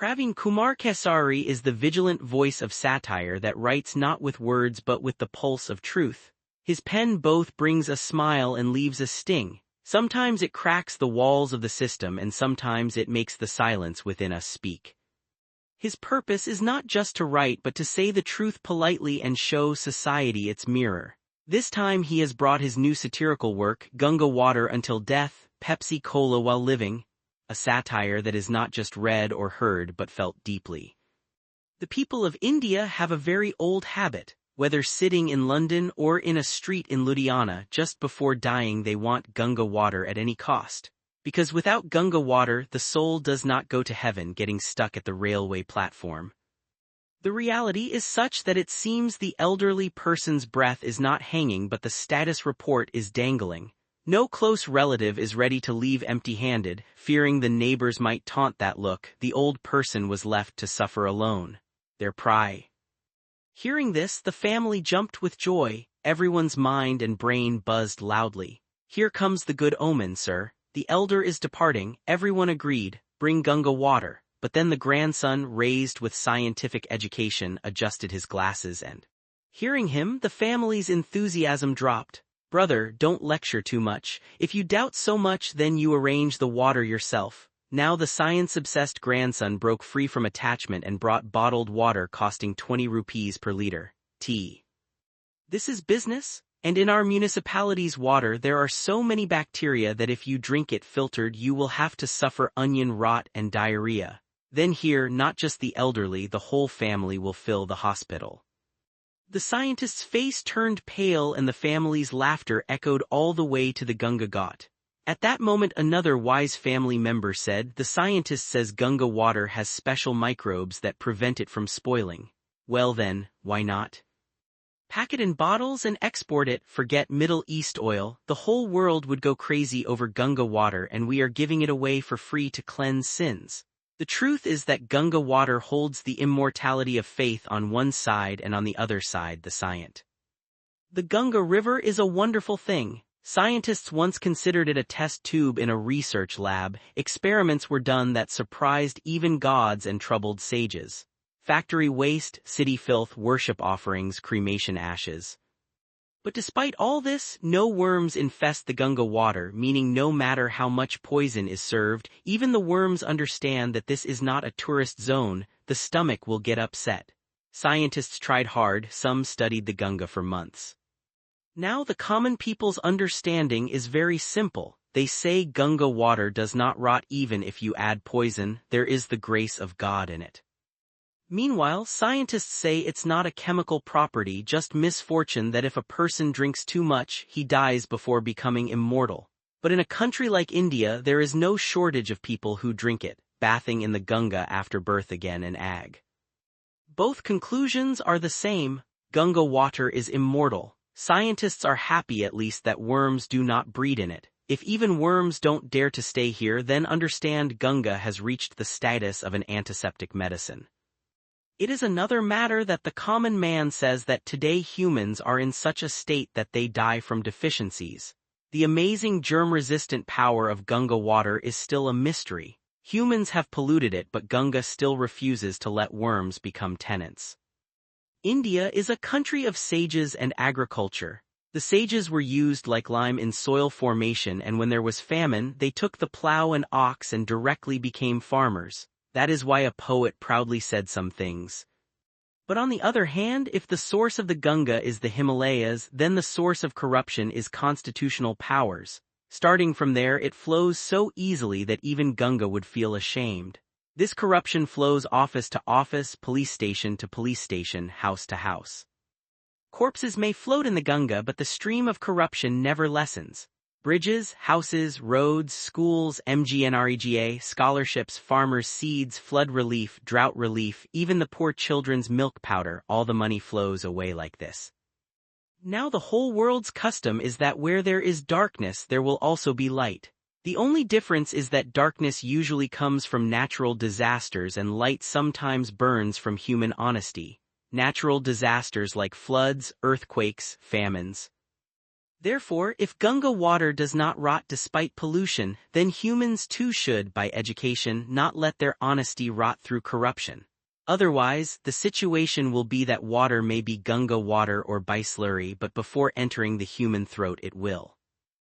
Praveen Kumar Kesari is the vigilant voice of satire that writes not with words but with the pulse of truth. His pen both brings a smile and leaves a sting. Sometimes it cracks the walls of the system and sometimes it makes the silence within us speak. His purpose is not just to write but to say the truth politely and show society its mirror. This time he has brought his new satirical work, Ganga Water Until Death, Pepsi-Cola While Living, a satire that is not just read or heard but felt deeply. The people of India have a very old habit. Whether sitting in London or in a street in Ludhiana, just before dying they want Ganga water at any cost. Because without Ganga water, the soul does not go to heaven, getting stuck at the railway platform. The reality is such that it seems the elderly person's breath is not hanging but the status report is dangling. No close relative is ready to leave empty-handed, fearing the neighbors might taunt that look. The old person was left to suffer alone. Their pry. Hearing this, the family jumped with joy, everyone's mind and brain buzzed loudly. Here comes the good omen, sir. The elder is departing, everyone agreed, bring Ganga water. But then the grandson, raised with scientific education, adjusted his glasses and, hearing him, the family's enthusiasm dropped. Brother, don't lecture too much. If you doubt so much, then you arrange the water yourself. Now the science-obsessed grandson broke free from attachment and brought bottled water costing 20 rupees per liter. This is business, and in our municipality's water there are so many bacteria that if you drink it filtered you will have to suffer onion rot and diarrhea. Then here, not just the elderly, the whole family will fill the hospital. The scientist's face turned pale and the family's laughter echoed all the way to the Ganga Ghat. At that moment another wise family member said, the scientist says Ganga water has special microbes that prevent it from spoiling. Well then, why not? Pack it in bottles and export it, forget Middle East oil, the whole world would go crazy over Ganga water and we are giving it away for free to cleanse sins. The truth is that Ganga water holds the immortality of faith on one side and on the other side the scient. The Ganga River is a wonderful thing. Scientists once considered it a test tube in a research lab. Experiments were done that surprised even gods and troubled sages. Factory waste, city filth, worship offerings, cremation ashes. But despite all this, no worms infest the Ganga water, meaning no matter how much poison is served, even the worms understand that this is not a tourist zone, the stomach will get upset. Scientists tried hard, some studied the Ganga for months. Now the common people's understanding is very simple. They say Ganga water does not rot even if you add poison, there is the grace of God in it. Meanwhile, scientists say it's not a chemical property, just misfortune that if a person drinks too much, he dies before becoming immortal. But in a country like India there is no shortage of people who drink it, bathing in the Ganga after birth again and ag. Both conclusions are the same, Ganga water is immortal. Scientists are happy at least that worms do not breed in it. If even worms don't dare to stay here, then understand Ganga has reached the status of an antiseptic medicine. It is another matter that the common man says that today humans are in such a state that they die from deficiencies. The amazing germ-resistant power of Ganga water is still a mystery. Humans have polluted it, but Ganga still refuses to let worms become tenants. India is a country of sages and agriculture. The sages were used like lime in soil formation, and when there was famine, they took the plow and ox and directly became farmers. That is why a poet proudly said some things. But on the other hand, if the source of the Ganga is the Himalayas, then the source of corruption is constitutional powers. Starting from there, it flows so easily that even Ganga would feel ashamed. This corruption flows office to office, police station to police station, house to house. Corpses may float in the Ganga, but the stream of corruption never lessens. Bridges, houses, roads, schools, MGNREGA, scholarships, farmers' seeds, flood relief, drought relief, even the poor children's milk powder, all the money flows away like this. Now the whole world's custom is that where there is darkness there will also be light. The only difference is that darkness usually comes from natural disasters and light sometimes burns from human honesty. Natural disasters like floods, earthquakes, famines. Therefore, if Ganga water does not rot despite pollution, then humans too should, by education, not let their honesty rot through corruption. Otherwise, the situation will be that water may be Ganga water or bislurry, but before entering the human throat it will